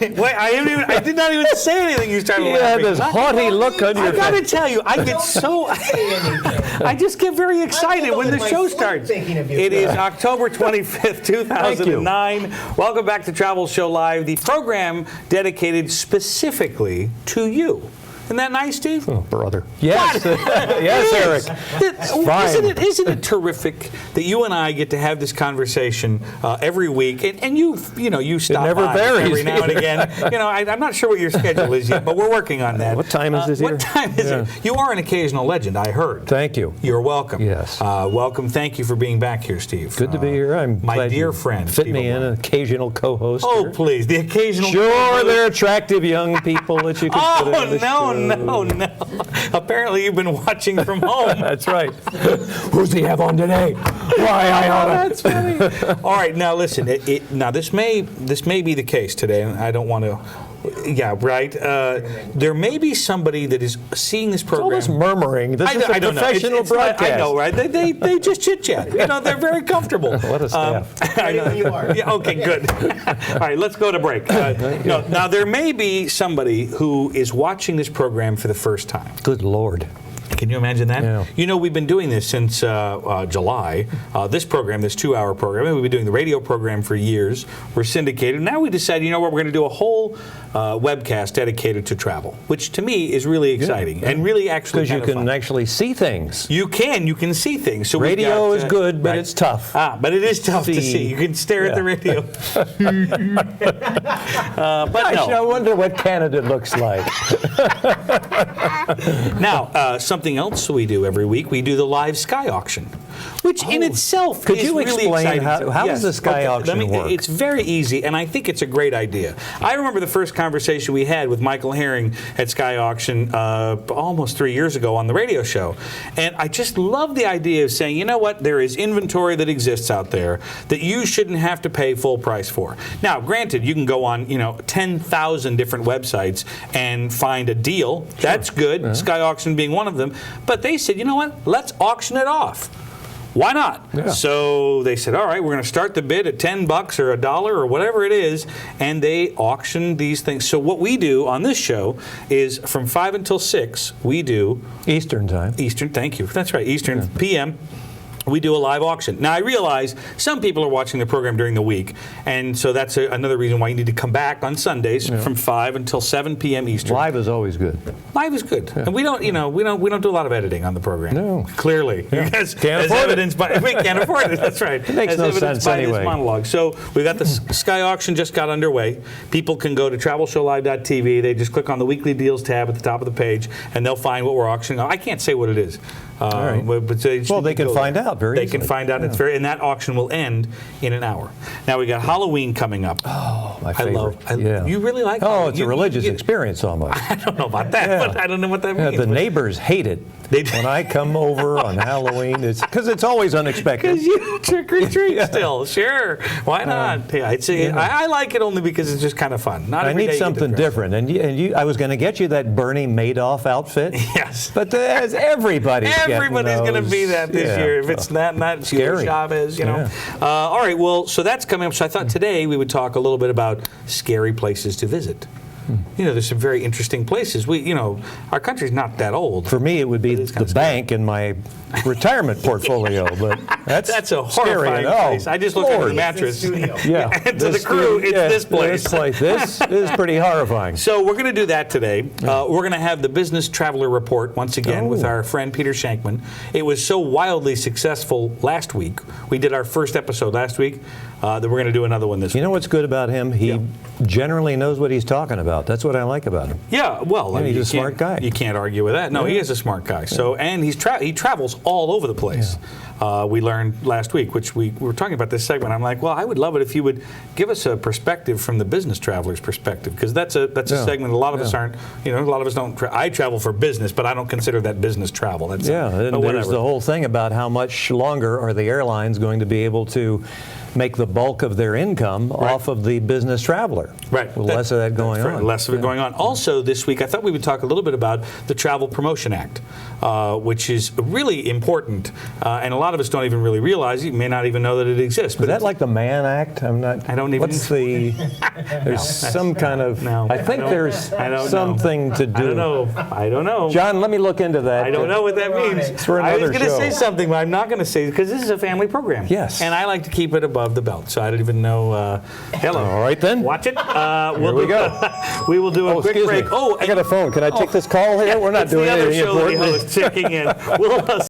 Wait, I did not even say anything. You started laughing. You had this haughty look on your face. I got to tell you, I get so... I just get very excited when the show starts. It is October 25th, 2009. Welcome back to Travel Show Live, the program dedicated specifically to you. Isn't that nice, Steve? Oh, brother. Yes. Yes, Eric. Isn't it terrific that you and I get to have this conversation every week? And you stop by every now and again. I'm not sure what your schedule is yet, but we're working on that. What time is this here? What time is it? You are an occasional legend, I heard. Thank you. You're welcome. Yes. Welcome. Thank you for being back here, Steve. Good to be here. I'm my glad dear you friend. Fit Steve me in, O'Brien. an occasional co-host. Oh, here. please. The occasional Sure, co-host. they're attractive young people that you can put in the show. No. Apparently you've been watching from home. That's right. Who's he have on today? Why, I oughta. That's funny. All right, now listen. Now this may be the case today, and I don't want to. Yeah, right. There may be somebody that is seeing this program. It's all this murmuring. This is a professional broadcast. I know, right? They just chit chat. They're very comfortable. What a staff. I know you are. Yeah. Okay. Good. All right. Let's go to break. Now there may be somebody who is watching this program for the first time. Good Lord. Can you imagine that? Yeah. We've been doing this since July. This program, this 2-hour program, we've been doing the radio program for years. We're syndicated. Now we decided, we're going to do a whole webcast dedicated to travel, which to me is really exciting and really actually because you can actually see things. You can see things. So radio is good, but it's tough. But it is tough to see. You can stare at the radio. I wonder what Canada looks like. Now, something else we do every week, we do the live sky auction, which in itself Could is you really explain exciting. how does the sky auction work? It's very easy, and I think it's a great idea. I remember the first conversation we had with Michael Herring at Sky Auction almost 3 years ago on the radio show, and I just love the idea of saying, you know what, there is inventory that exists out there that you shouldn't have to pay full price for. Now, granted, you can go on 10,000 different websites and find a deal. Sure. That's good. Sky Auction being one of them. But they said, you know what? Let's auction it off. Why not? Yeah. So they said, all right, we're going to start the bid at $10 or $1 or whatever it is, and they auction these things. So what we do on this show is from 5 until 6, we do Eastern time. Eastern, thank you. That's right, Eastern p.m. We do a live auction. Now, I realize some people are watching the program during the week, and so that's another reason why you need to come back on Sundays from 5 until 7 p.m. Eastern. Live is always good. Live is good, and we don't do a lot of editing on the program. No, clearly, as evidenced by we can't afford it. That's right. It makes no sense anyway. This monologue. So we've got the Sky Auction just got underway. People can go to TravelShowLive.tv. They just click on the Weekly Deals tab at the top of the page, and they'll find what we're auctioning off. I can't say what it is. All right. But they can find out very easily. They can find out. Yeah. And that auction will end in an hour. Now we got Halloween coming up. Oh, my favorite. You really like Halloween? Oh, it's a religious experience almost. I don't know about that, but I don't know what that means. The neighbors hate it when I come over on Halloween. It's because it's always unexpected. Because you trick or treat still. Sure. Why not? I like it only because it's just kind of fun. I need something different. And I was going to get you that Bernie Madoff outfit. Yes. But as everybody's going to be that this year. If it's not scary. Chavez, all right, well, so that's coming up. So I thought today we would talk a little bit about scary places to visit. There's some very interesting places. Our country's not that old. For me, it would be the bank in my retirement portfolio, but that's a horrifying place. I just looked at the mattress. Yeah. And to the crew, it's this place. This is pretty horrifying. So we're going to do that today. We're going to have the Business Traveler Report once again with our friend Peter Shankman. It was so wildly successful last week. We did our first episode last week. That we're going to do another one this week. You know what's good about him? He generally knows what he's talking about. That's what I like about him. Yeah, well, he's a smart guy. You can't argue with that. No, he is a smart guy. So, and he travels all over the place. We learned last week, which we were talking about this segment. I'm like, well, I would love it if you would give us a perspective from the business traveler's perspective, because that's a segment a lot of us aren't. A lot of us don't. I travel for business, but I don't consider that business travel. That's and there's the whole thing about how much longer are the airlines going to be able to make the bulk of their income off of the business traveler. Right. With less of that going on. Less of it going on. Also, this week, I thought we would talk a little bit about the Travel Promotion Act, which is really important, and a lot of us don't even really realize. You may not even know that it exists. Is that like the Mann Act? I'm not. I don't even. What's the? There's some kind of. No, I think there's something to do. I don't know. John, let me look into that. I don't know what that means. It's for I was another going to show. say something, but I'm not going to say it because this is a family program. Yes. And I like to keep it above the belt, so I don't even know. Hello. All right then. Watch it. Here we go. We will do a quick excuse break. me. I got a phone. Can I take this call here? We're not it's doing the other anything show important. host checking in. We'll